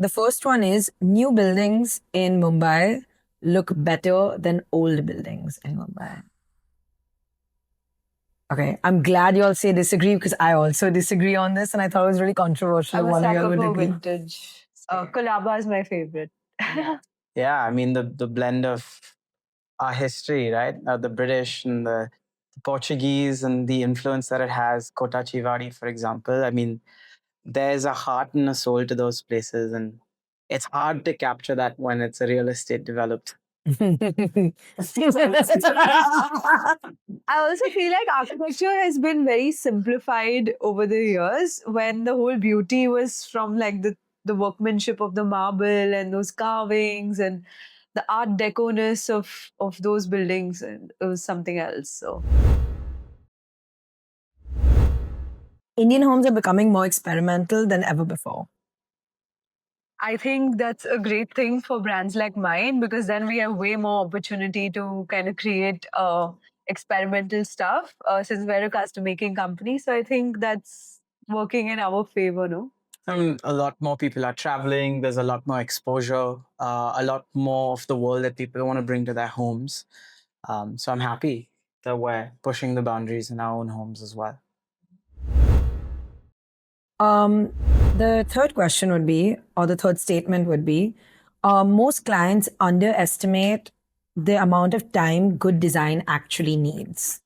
The first one is new buildings in Mumbai look better than old buildings in Mumbai. Okay, I'm glad you all say disagree because I also disagree on this and I thought it was really controversial. I'm a One of you sucker all would for agree. vintage. Colaba is my favorite. Yeah, I mean, the blend of our history, right? The British and the Portuguese and the influence that it has, Kota Chivadi, for example. I mean, there's a heart and a soul to those places, and it's hard to capture that when it's a real estate developed. I also feel like architecture has been very simplified over the years when the whole beauty was from like the workmanship of the marble and those carvings and the art deco-ness of those buildings, and it was something else. So Indian homes are becoming more experimental than ever before. I think that's a great thing for brands like mine because then we have way more opportunity to kind of create experimental stuff since we're a custom making company. So I think that's working in our favor, no? I mean, a lot more people are traveling. There's a lot more exposure, a lot more of the world that people want to bring to their homes. So I'm happy that we're pushing the boundaries in our own homes as well. The third question would be, or the third statement would be, most clients underestimate the amount of time good design actually needs.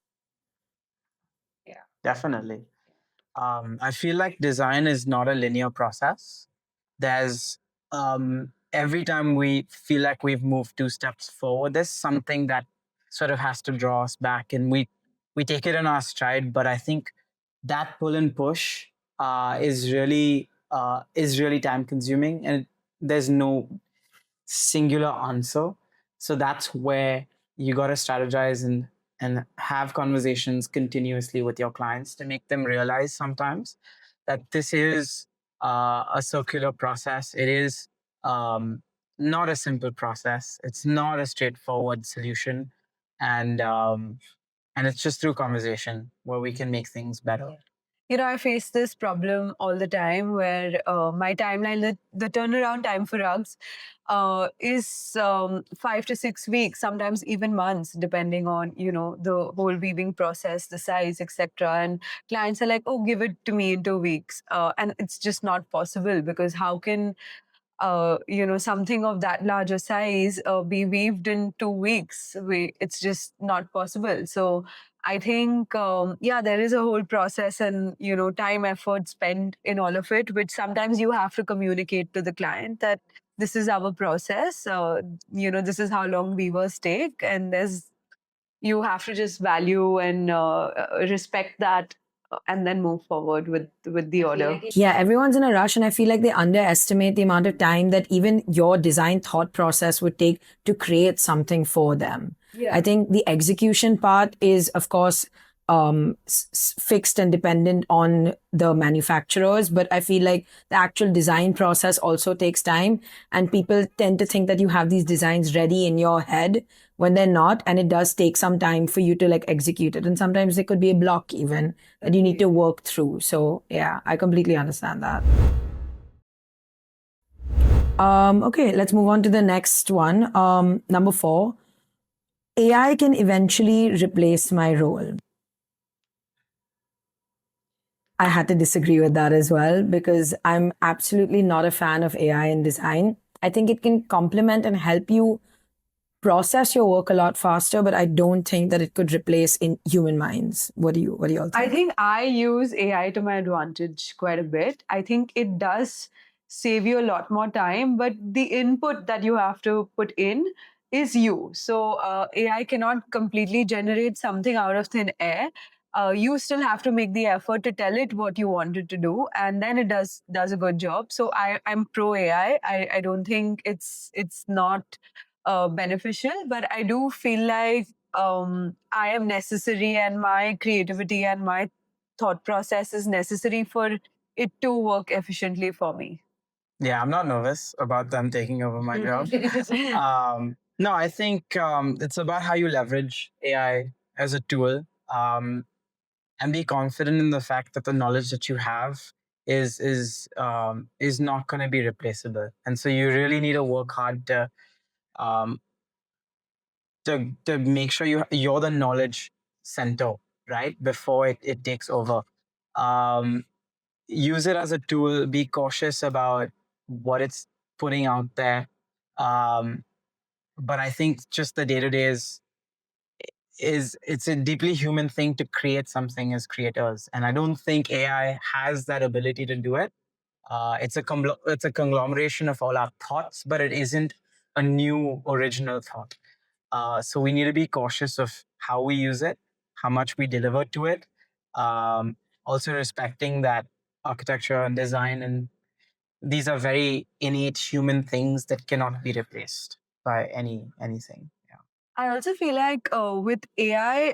Definitely. I feel like design is not a linear process. There's every time we feel like we've moved 2 steps forward, there's something that sort of has to draw us back, and we take it in our stride. But I think that pull and push is really time consuming, and there's no singular answer. So that's where you got to strategize and have conversations continuously with your clients to make them realize sometimes that this is a circular process. It is not a simple process. It's not a straightforward solution, and it's just through conversation where we can make things better. You know, I face this problem all the time where my timeline, the turnaround time for rugs is 5 to 6 weeks, sometimes even months, depending on, you know, the whole weaving process, the size, etc. And clients are like, oh, give it to me in 2 weeks. And it's just not possible because how can you know, something of that larger size be weaved in 2 weeks? It's just not possible. So I think, yeah, there is a whole process and, you know, time, effort spent in all of it, which sometimes you have to communicate to the client that this is our process. You know, this is how long weavers take, and you have to just value and respect that and then move forward with the order. Yeah, everyone's in a rush, and I feel like they underestimate the amount of time that even your design thought process would take to create something for them. Yeah. I think the execution part is, of course, fixed and dependent on the manufacturers, but I feel like the actual design process also takes time, and people tend to think that you have these designs ready in your head when they're not, and it does take some time for you to like execute it, and sometimes there could be a block even that you need to work through. So yeah, I completely understand that. Okay, let's move on to the next one. Number 4, AI can eventually replace my role. I had to disagree with that as well because I'm absolutely not a fan of AI in design. I think it can complement and help you process your work a lot faster, but I don't think that it could replace in human minds. What do you all think? I think I use AI to my advantage quite a bit. I think it does save you a lot more time, but the input that you have to put in is you. So AI cannot completely generate something out of thin air. You still have to make the effort to tell it what you want it to do, and then it does a good job. So I'm pro AI. I don't think it's not beneficial, but I do feel like I am necessary and my creativity and my thought process is necessary for it to work efficiently for me. Yeah, I'm not nervous about them taking over my job. No, I think it's about how you leverage AI as a tool and be confident in the fact that the knowledge that you have is not going to be replaceable, and so you really need to work hard um, to make sure you're the knowledge center, right, before it takes over. Um, Use it as a tool. Be cautious about what it's putting out there. Um, but I think just the day to day is it's a deeply human thing to create something as creators, and I don't think AI has that ability to do it. It's a conglomeration of all our thoughts, but it isn't a new original thought. So we need to be cautious of how we use it, how much we deliver to it. Also respecting that architecture and design, and these are very innate human things that cannot be replaced by anything. Yeah. I also feel like with AI,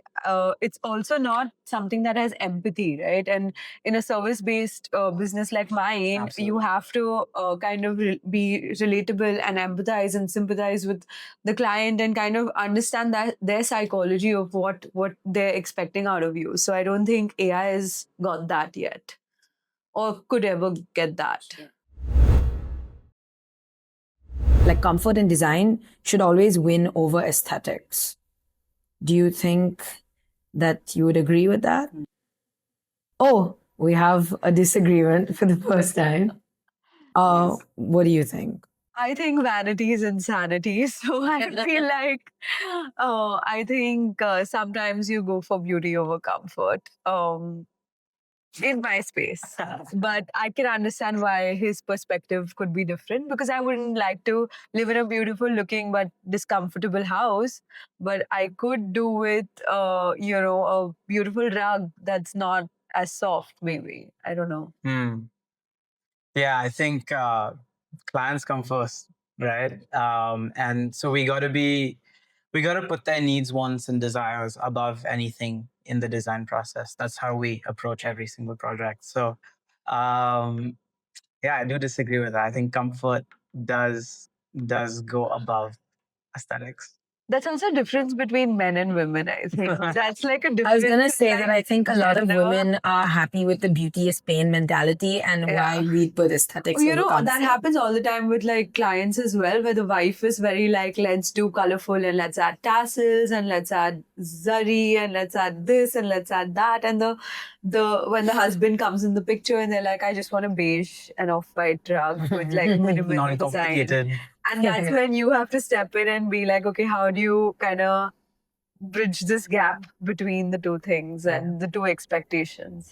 it's also not something that has empathy, right? And in a service-based business like mine, you Absolutely. have to kind of be relatable and empathize and sympathize with the client and kind of understand that their psychology of what they're expecting out of you. So I don't think AI has got that yet, or could ever get that. Like comfort and design should always win over aesthetics. Do you think that you would agree with that? Oh, we have a disagreement for the first time. What do you think? I think vanity is insanity. So I feel like, I think sometimes you go for beauty over comfort. In my space. But I can understand why his perspective could be different, because I wouldn't like to live in a beautiful looking but discomfortable house. But I could do with, a beautiful rug that's not as soft, maybe. I don't know. Yeah, I think clients come first, right? And so we got to put their needs, wants, and desires above anything in the design process. That's how we approach every single project. So, yeah, I do disagree with that. I think comfort does go above aesthetics. That's also a difference between men and women, I think. That's like a difference. I was gonna in, say that I think a lot of gender. women are happy with the beauty is pain mentality, and why Yeah. we put aesthetics You over know, comfort. that happens all the time with like clients as well, where the wife is very like, let's do colorful and let's add tassels and let's add zari and let's add this and let's add that. And the when the husband comes in the picture and they're like, I just want a beige and off-white rug with like minimal Not design. complicated. And that's when you have to step in and be like, okay, how do you kind of bridge this gap between the two things and the two expectations?